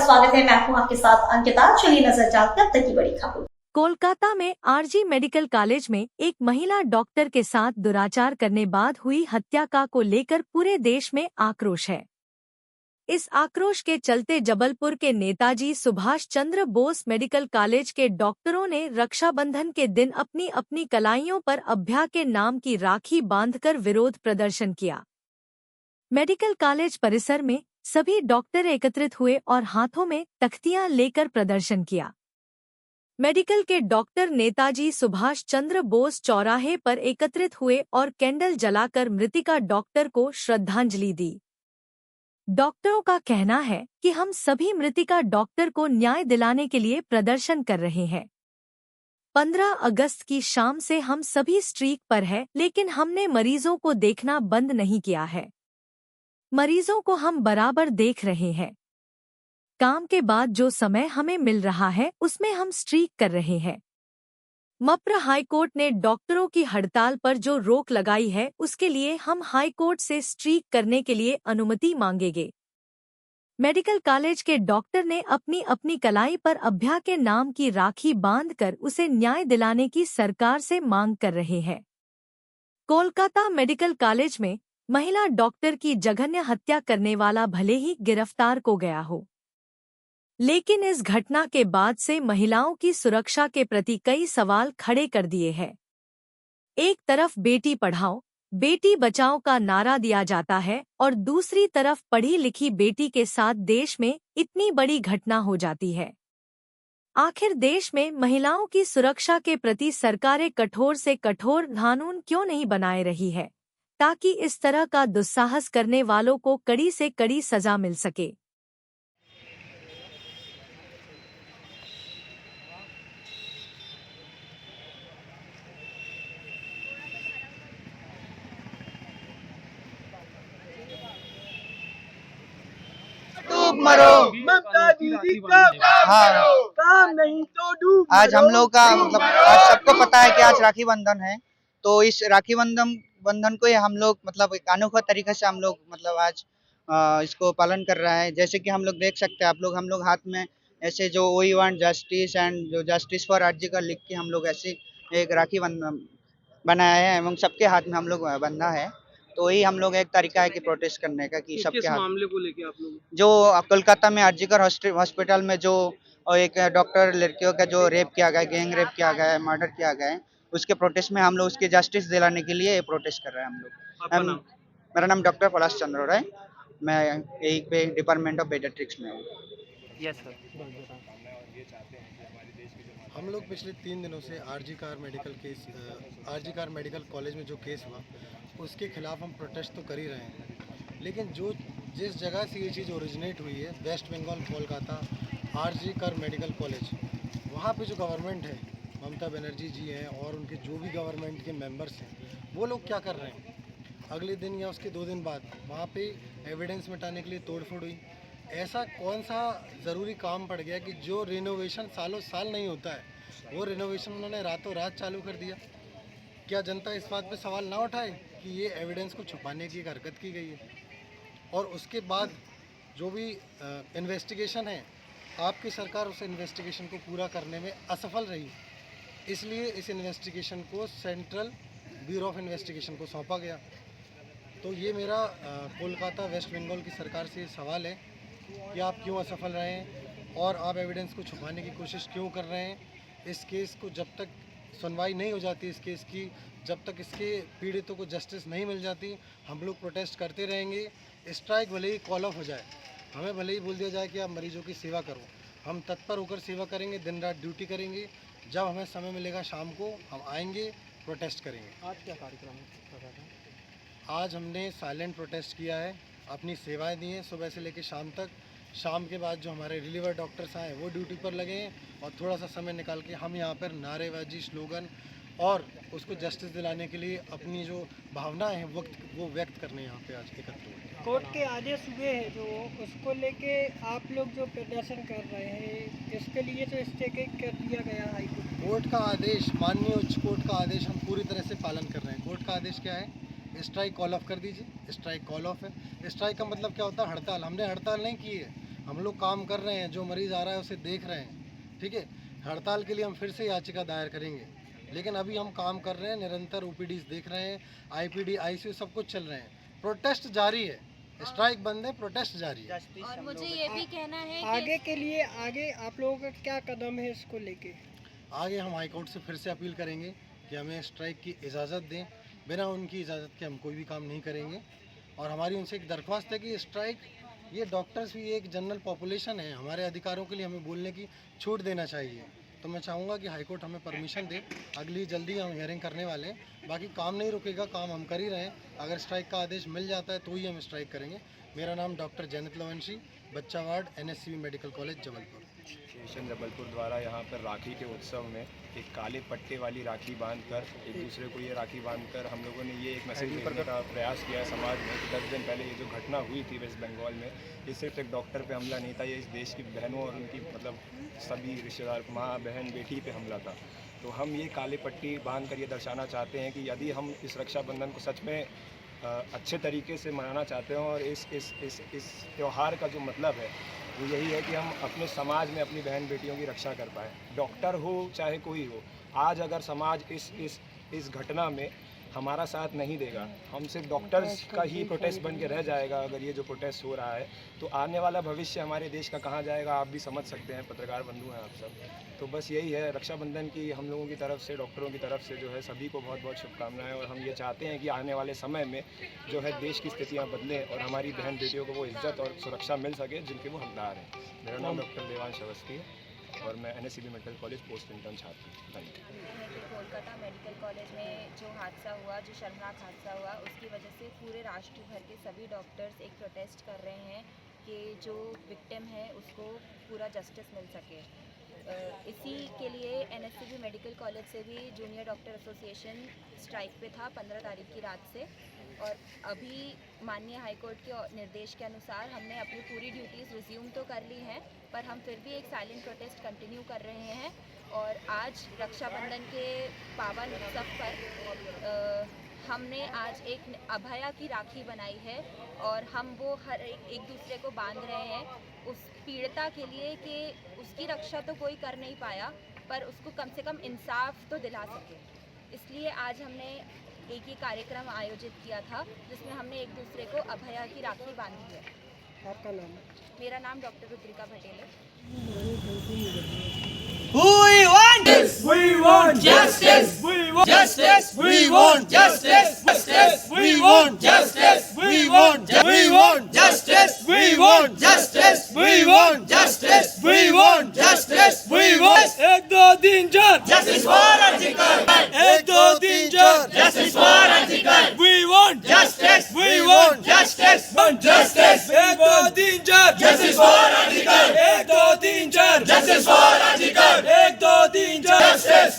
स्वागत है। मैं हूं आपके साथ अंकिता। चलिए नजर डालते हैं अब तक की बड़ी खबर। कोलकाता में आरजी मेडिकल कॉलेज में एक महिला डॉक्टर के साथ दुराचार करने बाद हुई हत्या को लेकर पूरे देश में आक्रोश है। इस आक्रोश के चलते जबलपुर के नेताजी सुभाष चंद्र बोस मेडिकल कॉलेज के डॉक्टरों ने रक्षाबंधन के दिन अपनी अपनी कलाइयों पर अभ्या के नाम की राखी बांधकर विरोध प्रदर्शन किया। मेडिकल कॉलेज परिसर में सभी डॉक्टर एकत्रित हुए और हाथों में तख्तियां लेकर प्रदर्शन किया। मेडिकल के डॉक्टर नेताजी सुभाष चंद्र बोस चौराहे पर एकत्रित हुए और कैंडल जलाकर मृतिका डॉक्टर को श्रद्धांजलि दी। डॉक्टरों का कहना है कि हम सभी मृतिका डॉक्टर को न्याय दिलाने के लिए प्रदर्शन कर रहे हैं। 15 अगस्त की शाम से हम सभी स्ट्रीक पर है, लेकिन हमने मरीजों को देखना बंद नहीं किया है। मरीजों को हम बराबर देख रहे हैं। काम के बाद जो समय हमें मिल रहा है उसमें हम स्ट्रीक कर रहे हैं। मप्र हाईकोर्ट ने डॉक्टरों की हड़ताल पर जो रोक लगाई है उसके लिए हम हाईकोर्ट से स्ट्रीक करने के लिए अनुमति मांगेंगे। मेडिकल कॉलेज के डॉक्टर ने अपनी अपनी कलाई पर अभ्या के नाम की राखी बांधकर उसे न्याय दिलाने की सरकार से मांग कर रहे हैं। कोलकाता मेडिकल कॉलेज में महिला डॉक्टर की जघन्य हत्या करने वाला भले ही गिरफ्तार हो गया हो, लेकिन इस घटना के बाद से महिलाओं की सुरक्षा के प्रति कई सवाल खड़े कर दिए हैं। एक तरफ बेटी पढ़ाओ बेटी बचाओ का नारा दिया जाता है और दूसरी तरफ पढ़ी लिखी बेटी के साथ देश में इतनी बड़ी घटना हो जाती है। आखिर देश में महिलाओं की सुरक्षा के प्रति सरकारें कठोर से कठोर कानून क्यों नहीं बनाए रही है, ताकि इस तरह का दुस्साहस करने वालों को कड़ी से कड़ी सजा मिल सके। मरो ममता दीदी का हाँ। काम नहीं तो डूब आज हम लोग का मतलब आज सबको पता है कि आज राखी बंधन है, तो इस राखी बंधन को हम लोग मतलब एक अनोखा तरीके से हम लोग मतलब आज इसको पालन कर रहा है। जैसे कि हम लोग देख सकते हैं हम लोग हाथ में ऐसे जो वी वांट जस्टिस एंड जो जस्टिस फॉर आरजी का लिख के हम लोग ऐसे एक राखी बनाया है एवं सबके हाथ में हम लोग बंधा है। तो यही हम लोग एक तरीका है कि प्रोटेस्ट करने का कि सबके हाथ मामले को लेके आप लोग जो कोलकाता में आरजीकर हॉस्पिटल में जो एक डॉक्टर लड़कियों का जो रेप किया गया, गैंग रेप किया गया है, मर्डर किया गया है, उसके प्रोटेस्ट में हम लोग उसकी जस्टिस दिलाने के लिए प्रोटेस्ट कर रहे हैं हम लोग। मेरा नाम डॉक्टर पलाश चंद्र है, मैं यही पे डिपार्टमेंट ऑफ पेडियाट्रिक्स में हूँ। Yes sir. हम लोग पिछले 3 दिनों से आरजी कार मेडिकल कॉलेज में जो केस हुआ उसके खिलाफ हम प्रोटेस्ट तो कर ही रहे हैं, लेकिन जिस जगह से ये चीज़ ओरिजिनेट हुई है वेस्ट बंगाल कोलकाता आरजी कार मेडिकल कॉलेज, वहाँ पे जो गवर्नमेंट है ममता बनर्जी जी हैं और उनके जो भी गवर्नमेंट के मेंबर्स हैं वो लोग क्या कर रहे हैं, अगले दिन या उसके 2 दिन बाद वहाँ पे एविडेंस मिटाने के लिए तोड़फोड़ हुई। ऐसा कौन सा ज़रूरी काम पड़ गया कि जो रिनोवेशन सालों साल नहीं होता है वो रिनोवेशन उन्होंने रातों रात चालू कर दिया। क्या जनता इस बात पे सवाल ना उठाए कि ये एविडेंस को छुपाने की एक हरकत की गई है? और उसके बाद जो भी इन्वेस्टिगेशन है, आपकी सरकार उस इन्वेस्टिगेशन को पूरा करने में असफल रही, इसलिए इस इन्वेस्टिगेशन को सेंट्रल ब्यूरो ऑफ इन्वेस्टिगेशन को सौंपा गया। तो ये मेरा कोलकाता वेस्ट बंगाल की सरकार से सवाल है कि आप क्यों असफल रहे हैं और आप एविडेंस को छुपाने की कोशिश क्यों कर रहे हैं। इस केस को जब तक सुनवाई नहीं हो जाती, इस केस की जब तक इसके पीड़ितों को जस्टिस नहीं मिल जाती, हम लोग प्रोटेस्ट करते रहेंगे। स्ट्राइक भले ही कॉल ऑफ हो जाए, हमें भले ही बोल दिया जाए कि आप मरीजों की सेवा करो, हम तत्पर होकर सेवा करेंगे, दिन रात ड्यूटी करेंगे। जब हमें समय मिलेगा शाम को हम आएंगे, प्रोटेस्ट करेंगे। आज क्या कार्यक्रम है? आज हमने साइलेंट प्रोटेस्ट किया है, अपनी सेवाएं दी हैं सुबह से लेकर शाम तक। शाम के बाद जो हमारे रिलीवर डॉक्टर्स आए वो ड्यूटी पर लगे हैं और थोड़ा सा समय निकाल के हम यहाँ पर नारेबाजी, स्लोगन और उसको जस्टिस दिलाने के लिए अपनी जो भावनाएं हैं वो व्यक्त करने यहाँ पे आज एकत्र हुए। कोर्ट के आदेश हुए हैं जो उसको लेके आप लोग जो प्रदर्शन कर रहे हैं, इसके लिए तो स्टे कर दिया गया हाईकोर्ट। कोर्ट का आदेश, माननीय उच्च कोर्ट का आदेश हम पूरी तरह से पालन कर रहे हैं। कोर्ट का आदेश क्या है? स्ट्राइक कॉल ऑफ कर दीजिए। स्ट्राइक कॉल ऑफ है। स्ट्राइक का मतलब क्या होता है? हड़ताल। हमने हड़ताल नहीं की है, हम लोग काम कर रहे हैं, जो मरीज़ आ रहा है उसे देख रहे हैं, ठीक है। हड़ताल के लिए हम फिर से याचिका दायर करेंगे, लेकिन अभी हम काम कर रहे हैं, निरंतर ओपीडीज देख रहे हैं, आईपीडी आईसीयू सब कुछ चल रहे हैं। प्रोटेस्ट जारी है, स्ट्राइक बंद है, प्रोटेस्ट जारी है। और मुझे ये भी कहना है कि आगे के लिए आगे आप लोगों का क्या कदम है इसको लेके? आगे हम हाई कोर्ट से फिर से अपील करेंगे कि हमें स्ट्राइक की इजाज़त दें। बिना उनकी इजाज़त के हम कोई भी काम नहीं करेंगे। और हमारी उनसे एक दरख्वास्त है कि स्ट्राइक, ये डॉक्टर्स भी एक जनरल पॉपुलेशन है, हमारे अधिकारों के लिए हमें बोलने की छूट देना चाहिए। तो मैं चाहूँगा कि हाई कोर्ट हमें परमिशन दे, अगली जल्दी हम हियरिंग करने वाले हैं। बाकी काम नहीं रुकेगा, काम हम कर ही रहे हैं। अगर स्ट्राइक का आदेश मिल जाता है तो ही हम स्ट्राइक करेंगे। मेरा नाम डॉक्टर जैनत लवंशी, बच्चा ward, NSCB medical college Jabalpur. Association Jabalpur द्वारा यहाँ पर राखी के उत्सव में एक काले पट्टे वाली राखी बांधकर एक दूसरे को ये राखी बांधकर हम लोगों ने ये एक मैसेज देने का प्रयास किया है समाज में कि 10 दिन पहले ये जो घटना हुई थी वेस्ट बंगाल में, ये सिर्फ एक डॉक्टर पे हमला नहीं था, ये इस देश की बहनों और उनकी मतलब सभी रिश्तेदार, माँ बहन बेटी पे हमला था। तो हम ये काली पट्टी बांध कर ये दर्शाना चाहते हैं कि यदि हम इस रक्षाबंधन को सच में अच्छे तरीके से मनाना चाहते हैं और इस त्यौहार का जो मतलब है वो यही है कि हम अपने समाज में अपनी बहन बेटियों की रक्षा कर पाएँ, डॉक्टर हो चाहे कोई हो। आज अगर समाज इस घटना में हमारा साथ नहीं देगा, हम सिर्फ डॉक्टर्स का ही प्रोटेस्ट बन के रह जाएगा अगर ये जो प्रोटेस्ट हो रहा है, तो आने वाला भविष्य हमारे देश का कहाँ जाएगा आप भी समझ सकते हैं, पत्रकार बंधु हैं आप सब। तो बस यही है, रक्षाबंधन की हम लोगों की तरफ से, डॉक्टरों की तरफ से जो है सभी को बहुत बहुत शुभकामनाएं। और हम ये चाहते हैं कि आने वाले समय में जो है देश की स्थितियाँ बदलें और हमारी बहन बेटियों को वो इज्जत और सुरक्षा मिल सके जिनके वो हकदार हैं। मेरा नाम डॉक्टर देवांश अवस्थी है और मैं NSCB medical college post intern छात्र हूँ। धन्यवाद। कोलकाता मेडिकल कॉलेज में जो हादसा हुआ, जो शर्मनाक हादसा हुआ, उसकी वजह से पूरे राष्ट्र भर के सभी डॉक्टर्स एक प्रोटेस्ट कर रहे हैं कि जो विक्टिम है उसको पूरा जस्टिस मिल सके। इसी के लिए NSCB मेडिकल कॉलेज से भी जूनियर डॉक्टर एसोसिएशन स्ट्राइक पे था 15 तारीख की रात से। और अभी माननीय हाईकोर्ट के निर्देश के अनुसार हमने अपनी पूरी ड्यूटीज़ रिज्यूम तो कर ली हैं, पर हम फिर भी एक साइलेंट प्रोटेस्ट कंटिन्यू कर रहे हैं। और आज रक्षाबंधन के पावन उत्सव पर हमने आज एक अभया की राखी बनाई है और हम वो हर एक दूसरे को बांध रहे हैं उस पीड़िता के लिए कि उसकी रक्षा तो कोई कर नहीं पाया, पर उसको कम से कम इंसाफ तो दिला सके। इसलिए आज हमने एक ही कार्यक्रम आयोजित किया था जिसमें हमने एक दूसरे को अभया की राखी बांधी है। आपका नाम? मेरा नाम डॉक्टर रुद्रिका पटेल है। We want justice. We want justice. We want justice. We want justice. We want justice. We want justice. We want justice. We want justice. We want justice. We want एक दो तीन चार justice for Artikal. एक दो तीन चार justice for Artikal. We want justice. We want justice. Want justice. एक दो तीन चार justice for Artikal. एक दो तीन चार justice for Artikal. एक दो तीन चार justice.